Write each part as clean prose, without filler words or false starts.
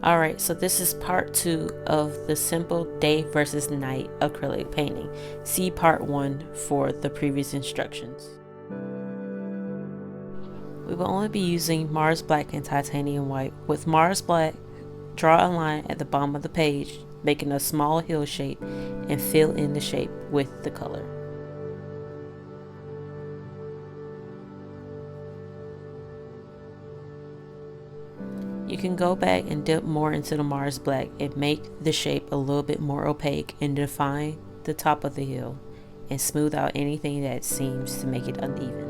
Alright, so this is part 2 of the simple day versus night acrylic painting. See part 1 for the previous instructions. We will only be using Mars Black and Titanium White. With Mars Black, draw a line at the bottom of the page, making a small hill shape, and fill in the shape with the color. You can go back and dip more into the Mars Black and make the shape a little bit more opaque and define the top of the hill and smooth out anything that seems to make it uneven.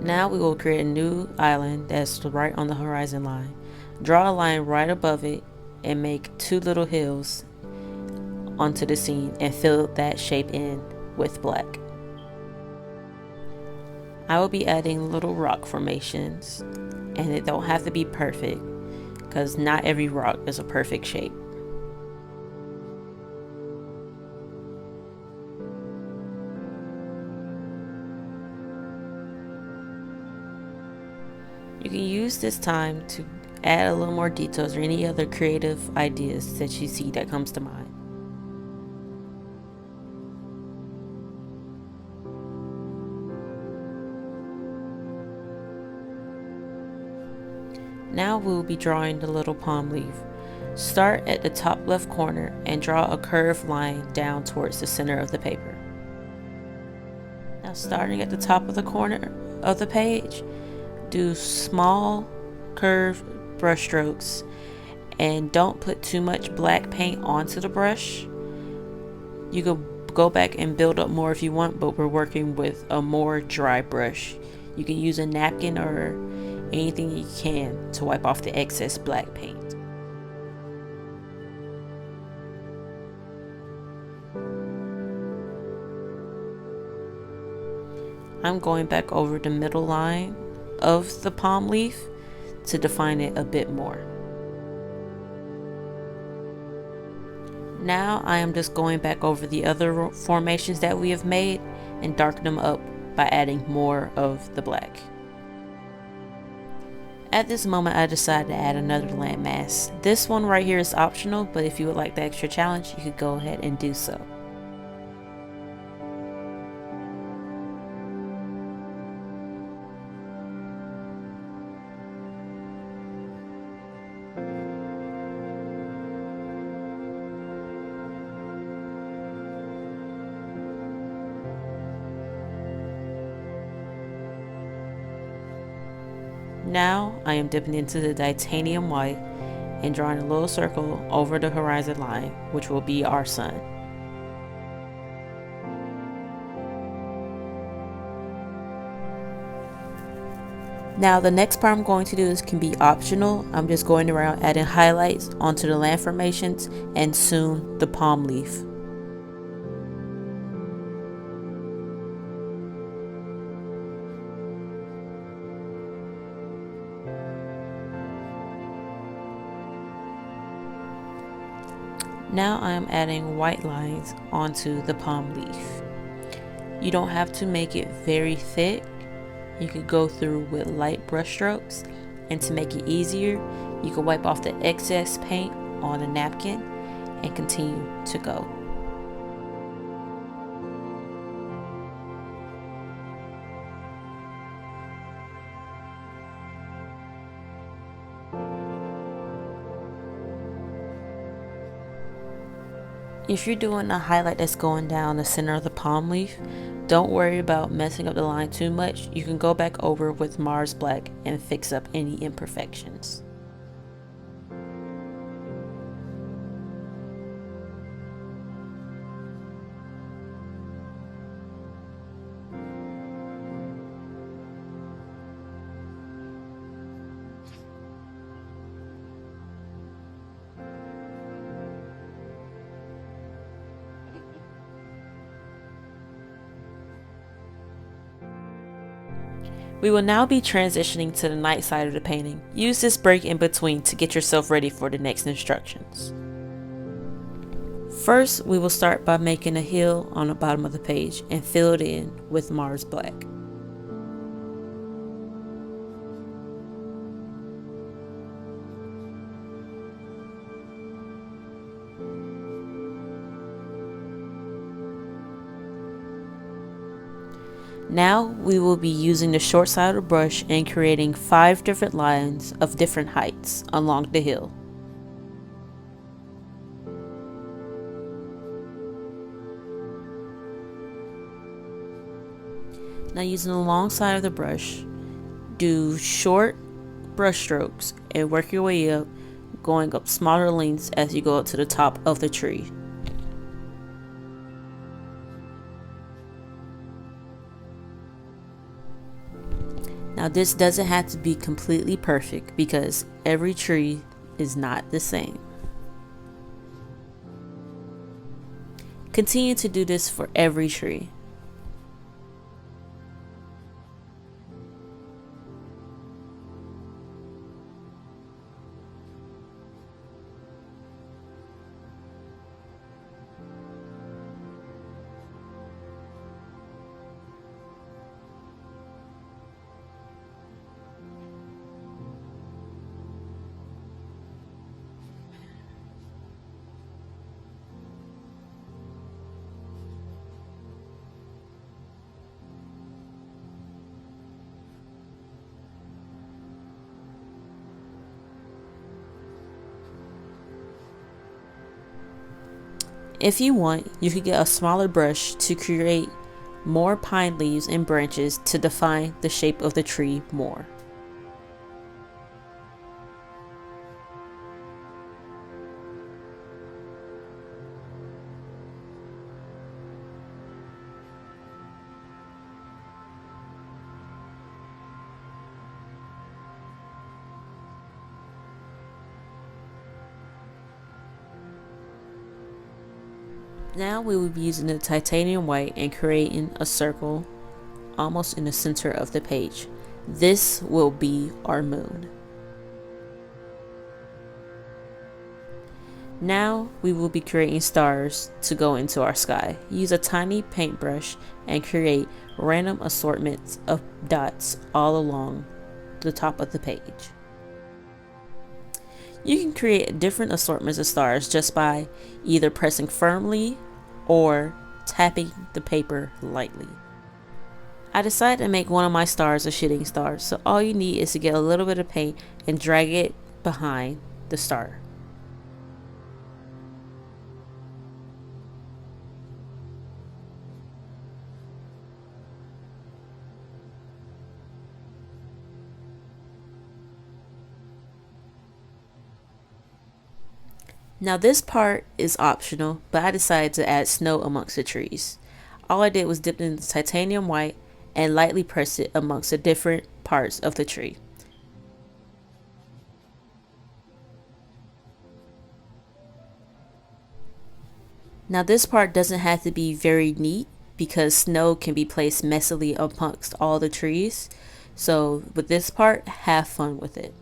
Now we will create a new island that's right on the horizon line. Draw a line right above it and make 2 little hills onto the scene and fill that shape in with black. I will be adding little rock formations, and they don't have to be perfect because not every rock is a perfect shape. You can use this time to add a little more details or any other creative ideas that you see that comes to mind. Now we will be drawing the little palm leaf. Start at the top left corner and draw a curved line down towards the center of the paper. Now starting at the top of the corner of the page, do small curved brush strokes and don't put too much black paint onto the brush. You can go back and build up more if you want, but we're working with a more dry brush. You can use a napkin or anything you can to wipe off the excess black paint. I'm going back over the middle line of the palm leaf to define it a bit more. Now I am just going back over the other formations that we have made and darken them up by adding more of the black. At this moment I decided to add another landmass. This one right here is optional, but if you would like the extra challenge, you could go ahead and do so. Now I am dipping into the titanium white and drawing a little circle over the horizon line, which will be our sun. Now the next part I'm going to do can be optional. I'm just going around adding highlights onto the land formations and soon the palm leaf. Now I am adding white lines onto the palm leaf. You don't have to make it very thick. You could go through with light brush strokes, and to make it easier, you can wipe off the excess paint on a napkin and continue to go. If you're doing a highlight that's going down the center of the palm leaf, don't worry about messing up the line too much. You can go back over with Mars Black and fix up any imperfections. We will now be transitioning to the night side of the painting. Use this break in between to get yourself ready for the next instructions. First, we will start by making a hill on the bottom of the page and fill it in with Mars Black. Now we will be using the short side of the brush and creating 5 different lines of different heights along the hill. Now using the long side of the brush, do short brush strokes and work your way up, going up smaller lengths as you go up to the top of the tree. Now this doesn't have to be completely perfect because every tree is not the same. Continue to do this for every tree. If you want, you could get a smaller brush to create more pine leaves and branches to define the shape of the tree more. Now we will be using the titanium white and creating a circle almost in the center of the page. This will be our moon. Now we will be creating stars to go into our sky. Use a tiny paintbrush and create random assortments of dots all along the top of the page. You can create different assortments of stars just by either pressing firmly or tapping the paper lightly. I decided to make one of my stars a shooting star, so all you need is to get a little bit of paint and drag it behind the star. Now this part is optional, but I decided to add snow amongst the trees. All I did was dip it in the titanium white and lightly press it amongst the different parts of the tree. Now this part doesn't have to be very neat because snow can be placed messily amongst all the trees. So with this part, have fun with it.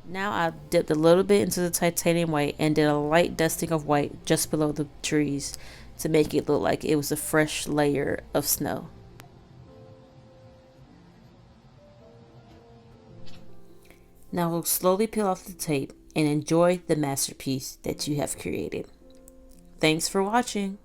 Now I dipped a little bit into the titanium white and did a light dusting of white just below the trees to make it look like it was a fresh layer of snow. Now we'll slowly peel off the tape and enjoy the masterpiece that you have created. Thanks for watching.